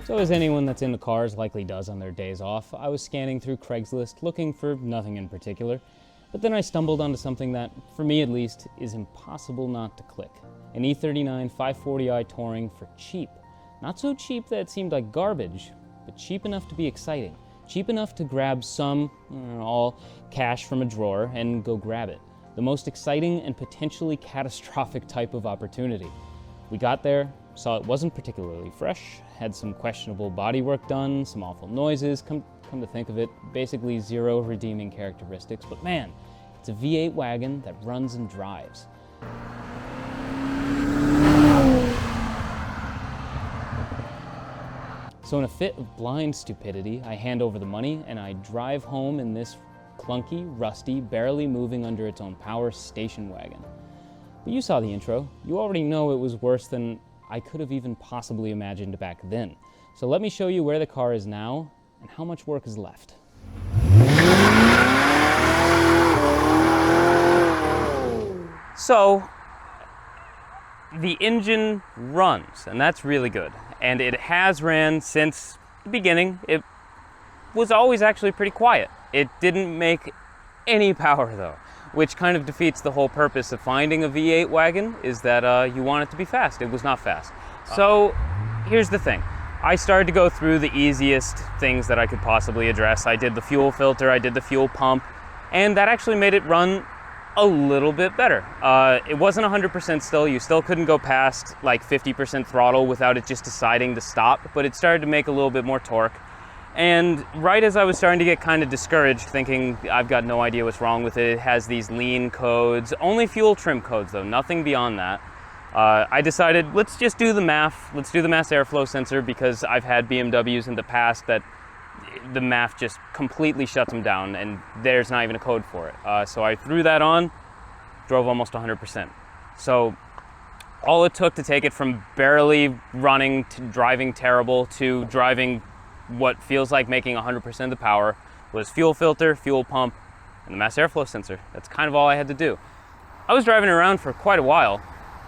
So as anyone that's into cars likely does on their days off, I was scanning through Craigslist looking for nothing in particular, but then I stumbled onto something that, for me at least, is impossible not to click. An E39 540i Touring for cheap. Not so cheap that it seemed like garbage, but cheap enough to be exciting. Cheap enough to grab some, all, cash from a drawer and go grab it. The most exciting and potentially catastrophic type of opportunity. We got there, saw it wasn't particularly fresh, had some questionable bodywork done, some awful noises, come to think of it, basically zero redeeming characteristics, but man, it's a V8 wagon that runs and drives. So in a fit of blind stupidity, I hand over the money and I drive home in this clunky, rusty, barely moving under its own power station wagon. But you saw the intro. You already know it was worse than I could have even possibly imagined back then. So let me show you where the car is now and how much work is left. So, the engine runs, and that's really good. And it has ran since the beginning. It was always actually pretty quiet. It didn't make any power though, which kind of defeats the whole purpose of finding a V8 wagon, is that you want it to be fast. It was not fast. So here's the thing. I started to go through the easiest things that I could possibly address. I did the fuel filter, I did the fuel pump, and that actually made it run a little bit better. It wasn't 100% still. You still couldn't go past like 50% throttle without it just deciding to stop, but it started to make a little bit more torque. And right as I was starting to get kind of discouraged, thinking I've got no idea what's wrong with it, it has these lean codes, only fuel trim codes though, nothing beyond that. I decided, let's just do the MAF. Let's do the mass airflow sensor, because I've had BMWs in the past that the MAF just completely shuts them down and there's not even a code for it. So I threw that on, drove almost 100%. So all it took to take it from barely running to driving terrible to driving what feels like making 100% of the power was fuel filter, fuel pump, and the mass airflow sensor. That's kind of all I had to do. I was driving around for quite a while,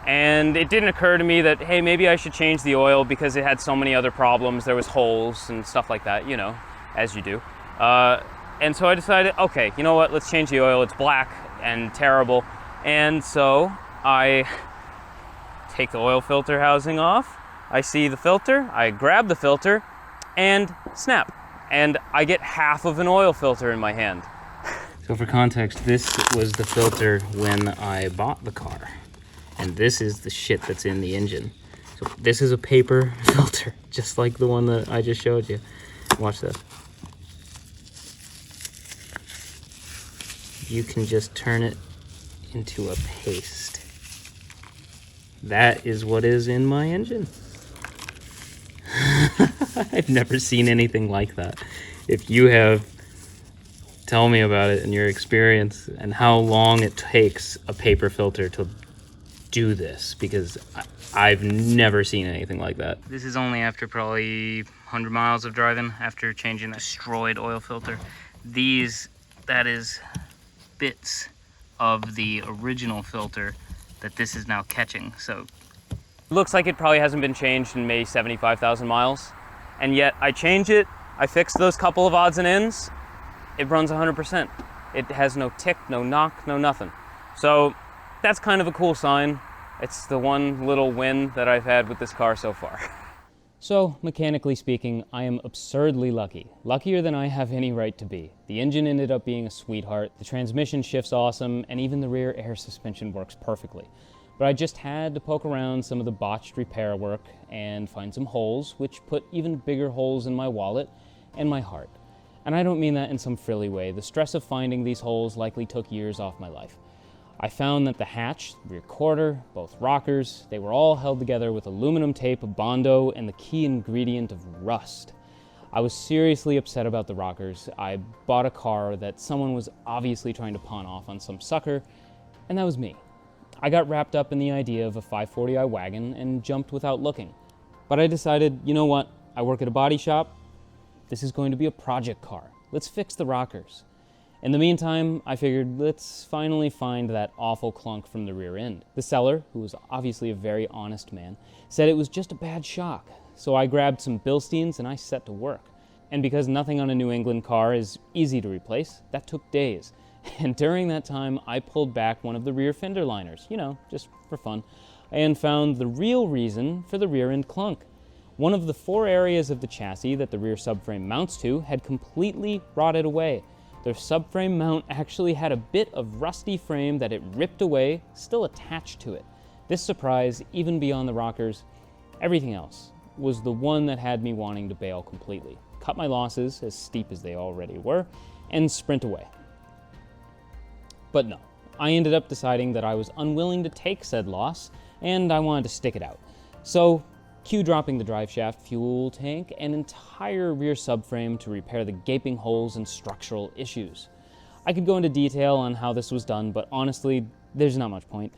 and it didn't occur to me that, hey, maybe I should change the oil because it had so many other problems. There was holes and stuff like that, you know, as you do. And so I decided, okay, you know what, let's change the oil. It's black and terrible. And so I take the oil filter housing off. I see the filter, I grab the filter, and snap. And I get half of an oil filter in my hand. So for context, this was the filter when I bought the car. And this is the shit that's in the engine. So this is a paper filter, just like the one that I just showed you. Watch this. You can just turn it into a paste. That is what is in my engine. I've never seen anything like that. If you have, tell me about it and your experience and how long it takes a paper filter to do this, because I've never seen anything like that. This is only after probably 100 miles of driving, after changing the destroyed oil filter. That is bits of the original filter that this is now catching. So it looks like it probably hasn't been changed in maybe 75,000 miles. And yet I change it, I fix those couple of odds and ends, it runs 100%. It has no tick, no knock, no nothing. So that's kind of a cool sign. It's the one little win that I've had with this car so far. So, mechanically speaking, I am absurdly lucky. Luckier than I have any right to be. The engine ended up being a sweetheart, the transmission shifts awesome, and even the rear air suspension works perfectly. But I just had to poke around some of the botched repair work and find some holes, which put even bigger holes in my wallet and my heart. And I don't mean that in some frilly way. The stress of finding these holes likely took years off my life. I found that the hatch, rear quarter, both rockers, they were all held together with aluminum tape, Bondo, and the key ingredient of rust. I was seriously upset about the rockers. I bought a car that someone was obviously trying to pawn off on some sucker, and that was me. I got wrapped up in the idea of a 540i wagon and jumped without looking. But I decided, you know what, I work at a body shop. This is going to be a project car. Let's fix the rockers. In the meantime, I figured let's finally find that awful clunk from the rear end. The seller, who was obviously a very honest man, said it was just a bad shock. So I grabbed some Bilsteins and I set to work. And because nothing on a New England car is easy to replace, that took days. And during that time, I pulled back one of the rear fender liners, just for fun, and found the real reason for the rear end clunk. One of the 4 areas of the chassis that the rear subframe mounts to had completely rotted away. The subframe mount actually had a bit of rusty frame that it ripped away, still attached to it. This surprise, even beyond the rockers, everything else, was the one that had me wanting to bail completely, cut my losses, as steep as they already were, and sprint away. But no, I ended up deciding that I was unwilling to take said loss, and I wanted to stick it out. So, cue dropping the drive shaft, fuel tank, and entire rear subframe to repair the gaping holes and structural issues. I could go into detail on how this was done, but honestly, there's not much point.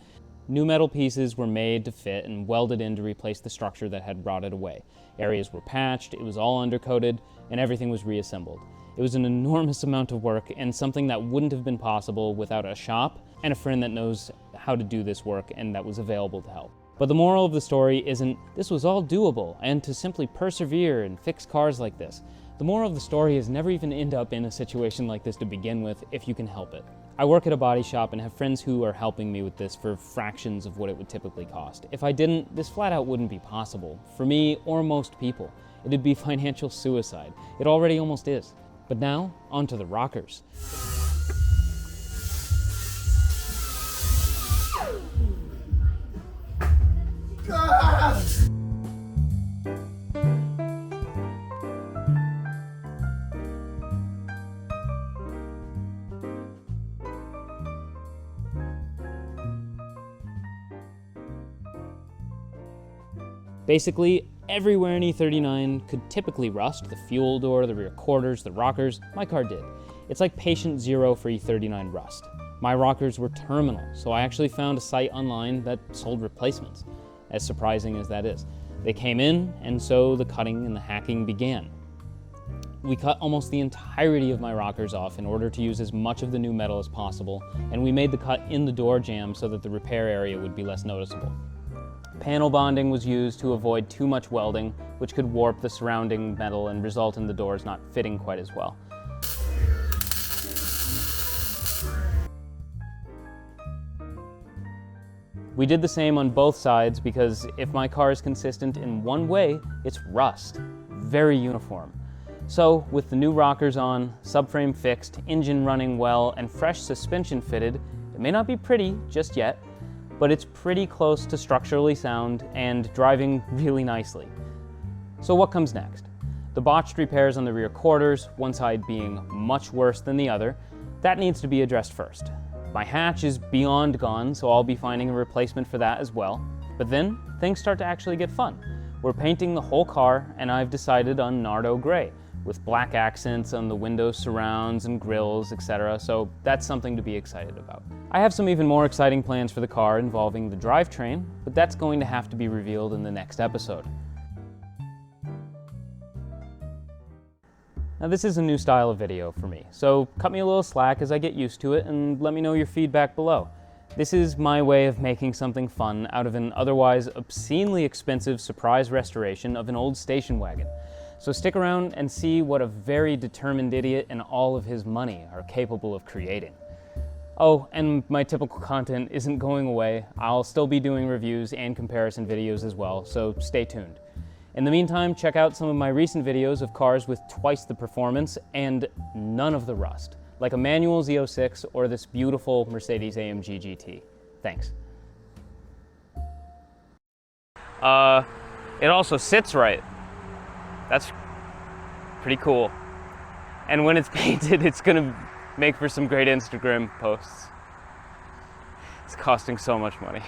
New metal pieces were made to fit and welded in to replace the structure that had rotted away. Areas were patched, it was all undercoated, and everything was reassembled. It was an enormous amount of work and something that wouldn't have been possible without a shop and a friend that knows how to do this work and that was available to help. But the moral of the story isn't this was all doable and to simply persevere and fix cars like this. The moral of the story is never even end up in a situation like this to begin with if you can help it. I work at a body shop and have friends who are helping me with this for fractions of what it would typically cost. If I didn't, this flat out wouldn't be possible for me or most people. It'd be financial suicide. It already almost is. But now, onto the rockers. Basically, everywhere in E39 could typically rust, the fuel door, the rear quarters, the rockers, my car did. It's like patient zero for E39 rust. My rockers were terminal, so I actually found a site online that sold replacements, as surprising as that is. They came in, and so the cutting and the hacking began. We cut almost the entirety of my rockers off in order to use as much of the new metal as possible, and we made the cut in the door jamb so that the repair area would be less noticeable. Panel bonding was used to avoid too much welding, which could warp the surrounding metal and result in the doors not fitting quite as well. We did the same on both sides because if my car is consistent in one way, it's rust. Very uniform. So, with the new rockers on, subframe fixed, engine running well, and fresh suspension fitted, it may not be pretty just yet, but it's pretty close to structurally sound and driving really nicely. So what comes next? The botched repairs on the rear quarters, one side being much worse than the other, that needs to be addressed first. My hatch is beyond gone, so I'll be finding a replacement for that as well. But then, things start to actually get fun. We're painting the whole car, and I've decided on Nardo Gray, with black accents on the window surrounds and grills, etc., so that's something to be excited about. I have some even more exciting plans for the car involving the drivetrain, but that's going to have to be revealed in the next episode. Now this is a new style of video for me, so cut me a little slack as I get used to it and let me know your feedback below. This is my way of making something fun out of an otherwise obscenely expensive surprise restoration of an old station wagon. So stick around and see what a very determined idiot and all of his money are capable of creating. Oh, and my typical content isn't going away. I'll still be doing reviews and comparison videos as well, so stay tuned. In the meantime, check out some of my recent videos of cars with twice the performance and none of the rust, like a manual Z06 or this beautiful Mercedes AMG GT. Thanks. It also sits right. That's pretty cool. And when it's painted, it's gonna make for some great Instagram posts. It's costing so much money.